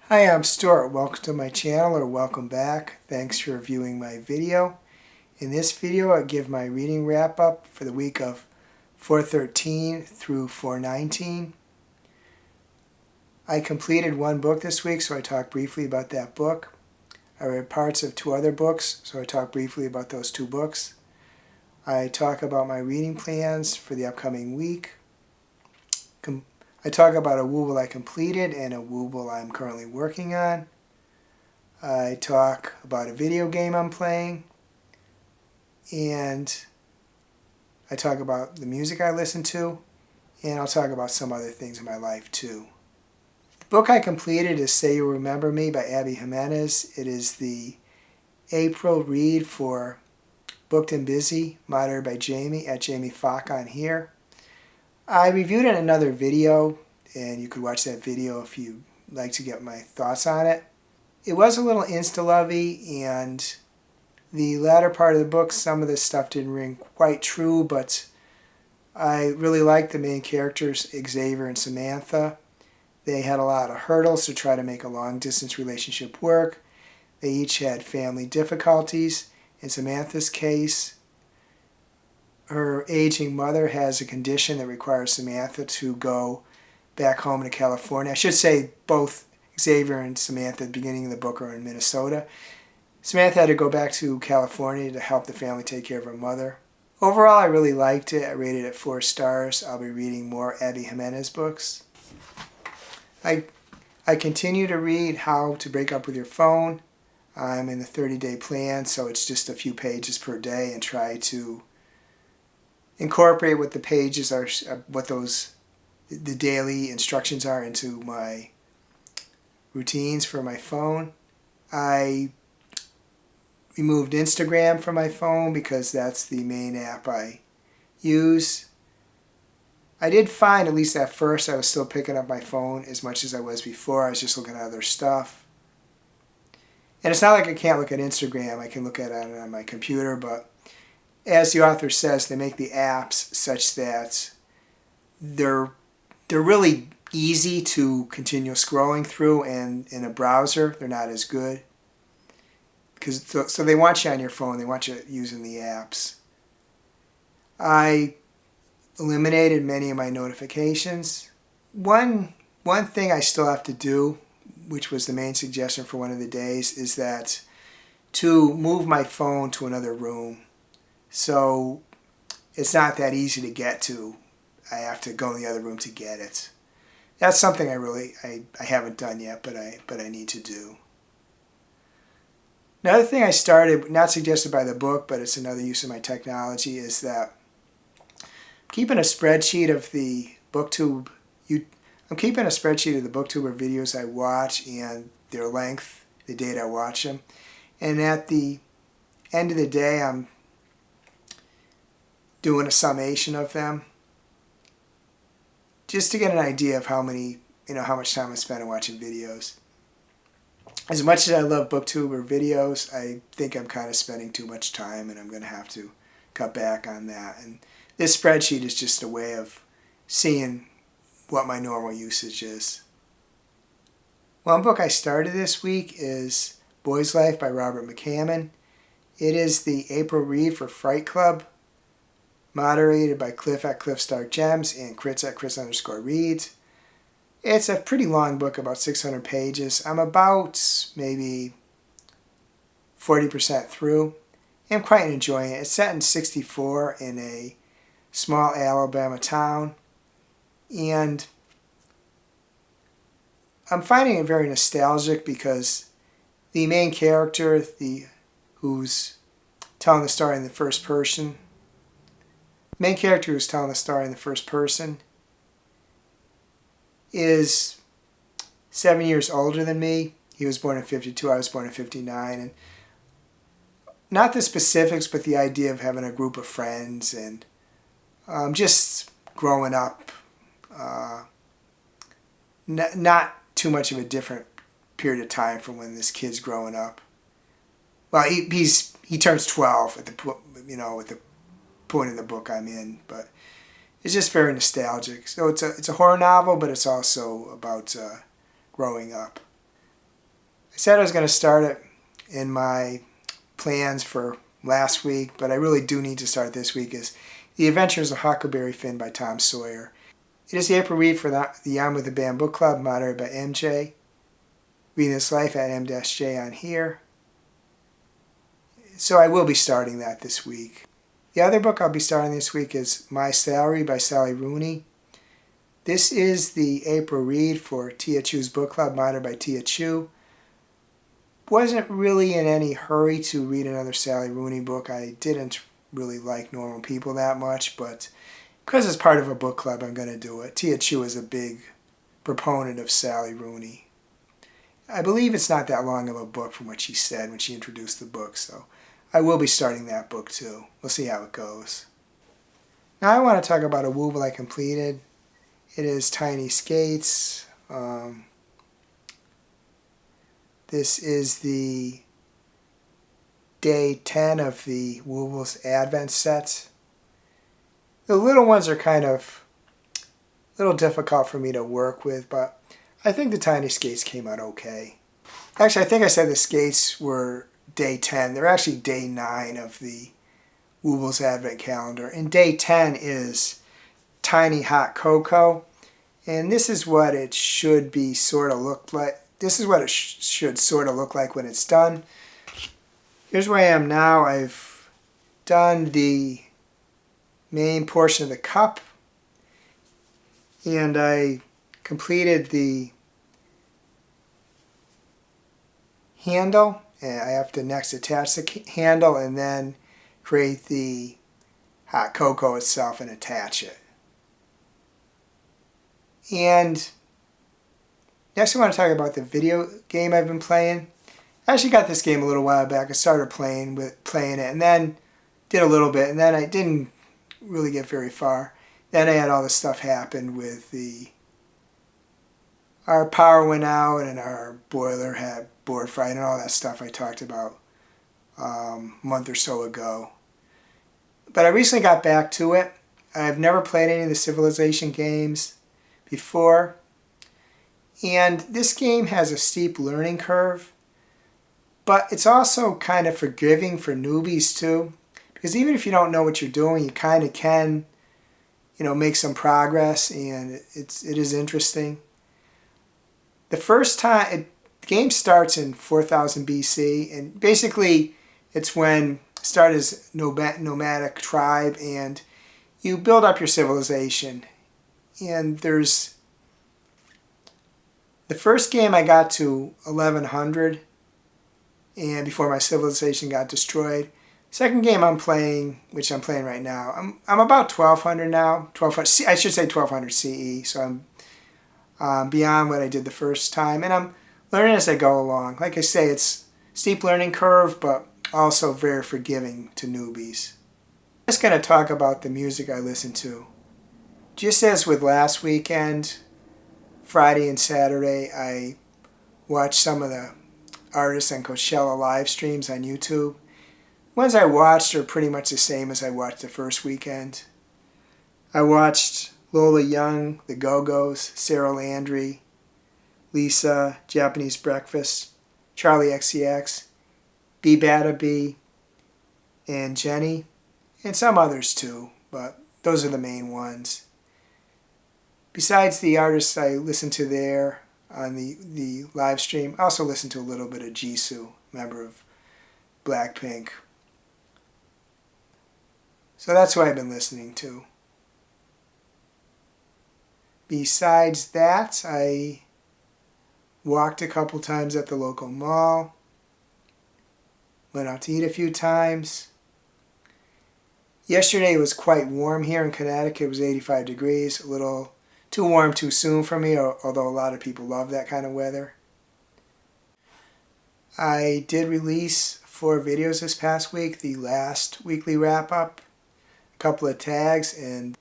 Hi, I'm Stuart. Welcome to my channel, or welcome back. Thanks for viewing my video. In this video, I give my reading wrap up for the week of 4/13 through 4/19. I completed one book this week, so I talk briefly about that book. I read parts of two other books, so I talk briefly about those two books. I talk about my reading plans for the upcoming week. I talk about a Wobble I completed and a Wobble I'm currently working on. I talk about a video game I'm playing. And I talk about the music I listen to. And I'll talk about some other things in my life too. The book I completed is Say You'll Remember Me by Jimenez. It is the April read for Booked and Busy, moderated by Jaime at Jaime on here. I reviewed it in another video, and you could watch that video if you'd like to get my thoughts on it. It was a little insta-lovey, and the latter part of the book, some of this stuff didn't ring quite true, but I really liked the main characters, Xavier and Samantha. They had a lot of hurdles to try to make a long-distance relationship work. They each had family difficulties. In Samantha's case, her aging mother has a condition that requires Samantha to go back home to California. I should say both Xavier and Samantha at the beginning of the book are in Minnesota. Samantha had to go back to California to help the family take care of her mother. Overall, I really liked it. I rated it 4 stars. I'll be reading more Jimenez books. I continue to read How to Break Up with Your Phone. I'm in the 30-day plan, so it's just a few pages per day, and try to incorporate what the pages are, what the daily instructions are into my routines for my phone. I removed Instagram from my phone because that's the main app I use. I did find, at least at first, I was still picking up my phone as much as I was before. I was just looking at other stuff. And it's not like I can't look at Instagram. I can look at it on my computer, but as the author says, they make the apps such that they're really easy to continue scrolling through, and in a browser, they're not as good. So they want you on your phone. They want you using the apps. I eliminated many of my notifications. One thing I still have to do, which was the main suggestion for one of the days, is that to move my phone to another room. So it's not that easy to get to. I have to go in the other room to get it. That's something I haven't done yet, but I need to do. Another thing I started, not suggested by the book, but it's another use of my technology, is that I'm keeping a spreadsheet of the BookTube. I'm keeping a spreadsheet of the BookTuber videos I watch and their length, the date I watch them. And at the end of the day, I'm doing a summation of them, just to get an idea of how much time I spend on watching videos. As much as I love BookTuber videos, I think I'm kind of spending too much time, and I'm going to have to cut back on that. And this spreadsheet is just a way of seeing what my normal usage is. One book I started this week is Boy's Life by Robert McCammon. It is the April read for Fright Club, moderated by Cliff at CliffStarkGems and Crits at Chris_reads. It's a pretty long book, about 600 pages. I'm about maybe 40% through. I'm quite enjoying it. It's set in '64 in a small Alabama town. And I'm finding it very nostalgic because the main character, who's telling the story in the first person, is 7 years older than me. He was born in '52, I was born in '59. And not the specifics, but the idea of having a group of friends and just growing up. Not too much of a different period of time from when this kid's growing up. Well, he turns 12 at the point in the book I'm in, but it's just very nostalgic. So it's a horror novel, but it's also about growing up. I said I was going to start it in my plans for last week, but I really do need to start this week, is The Adventures of Huckleberry Finn by Tom Sawyer. It is the April read for the I'm with the Band book club, moderated by MJ. Reading This Life at M-J on here. So I will be starting that this week. The other book I'll be starting this week is My Salary by Sally Rooney. This is the April read for Tia Chu's book club, moderated by Tia Chu. Wasn't really in any hurry to read another Sally Rooney book. I didn't really like Normal People that much, but because it's part of a book club, I'm going to do it. Tia Chu is a big proponent of Sally Rooney. I believe it's not that long of a book from what she said when she introduced the book, so I will be starting that book too. We'll see how it goes. Now I want to talk about a Wobble I completed. It is Tiny Skates. This is the day 10 of the Wobble's Advent set. The little ones are kind of a little difficult for me to work with, but I think the Tiny Skates came out okay. Actually, I think I said the skates were day 10. They're actually day 9 of the Wobble's Advent calendar. And day 10 is Tiny Hot Cocoa. And this is what it should be sort of look like. This is what it should sort of look like when it's done. Here's where I am now. I've done the main portion of the cup. And I completed the handle. And I have to next attach the handle and then create the hot cocoa itself and attach it. And next I want to talk about the video game I've been playing. I actually got this game a little while back. I started playing it and then did a little bit and then I didn't really get very far. Then I had all this stuff happen with our power went out and our boiler had board fried and all that stuff I talked about a month or so ago. But I recently got back to it. I've never played any of the Civilization games before. And this game has a steep learning curve. But it's also kind of forgiving for newbies too. Because even if you don't know what you're doing, you kind of can, make some progress, and it is interesting. The first time, the game starts in 4000 BC, and basically it's when it started as nomadic tribe, and you build up your civilization. And there's the first game I got to 1100, and before my civilization got destroyed. Second game I'm playing, which I'm playing right now, I'm about 1200 now. 1200, I should say 1200 CE. So I'm beyond what I did the first time, and I'm learning as I go along. Like I say, it's steep learning curve, but also very forgiving to newbies. I'm just going to talk about the music I listen to. Just as with last weekend, Friday and Saturday, I watched some of the artists on Coachella live streams on YouTube. Ones I watched are pretty much the same as I watched the first weekend. I watched Lola Young, The Go-Go's, Sarah Landry, Lisa, Japanese Breakfast, Charlie XCX, B Bada B, and Jenny, and some others too, but those are the main ones. Besides the artists I listened to there on the live stream, I also listened to a little bit of Jisoo, member of Blackpink. So that's who I've been listening to. Besides that, I walked a couple times at the local mall. Went out to eat a few times. Yesterday it was quite warm here in Connecticut. It was 85 degrees. A little too warm too soon for me, although a lot of people love that kind of weather. I did release 4 videos this past week. The last weekly wrap-up, a couple of tags, and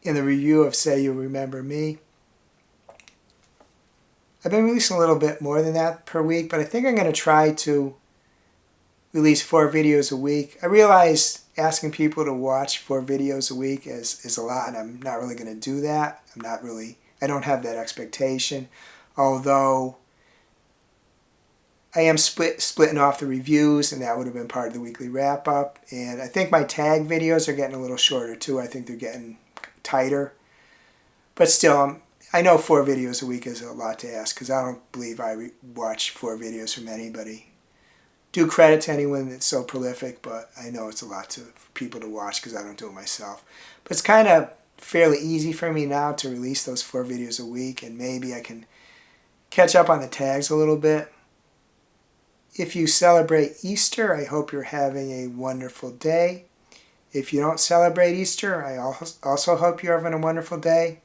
in the review of Say You'll Remember Me. I've been releasing a little bit more than that per week, but I think I'm going to try to release 4 videos a week. I realize asking people to watch 4 videos a week is a lot, and I'm not really going to do that. I don't have that expectation, although I am splitting off the reviews, and that would have been part of the weekly wrap-up. And I think my tag videos are getting a little shorter too. I think they're getting tighter. But still, I know 4 videos a week is a lot to ask, because I don't believe I watch 4 videos from anybody. Due credit to anyone that's so prolific, but I know it's a lot for people to watch because I don't do it myself. But it's kind of fairly easy for me now to release those 4 videos a week, and maybe I can catch up on the tags a little bit. If you celebrate Easter, I hope you're having a wonderful day. If you don't celebrate Easter, I also hope you're having a wonderful day.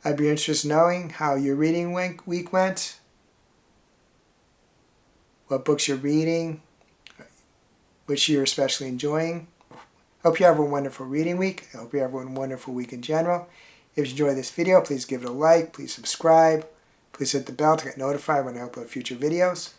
I'd be interested in knowing how your reading week went, what books you're reading, which you're especially enjoying. Hope you have a wonderful reading week. I hope you have a wonderful week in general. If you enjoyed this video, please give it a like, please subscribe, please hit the bell to get notified when I upload future videos.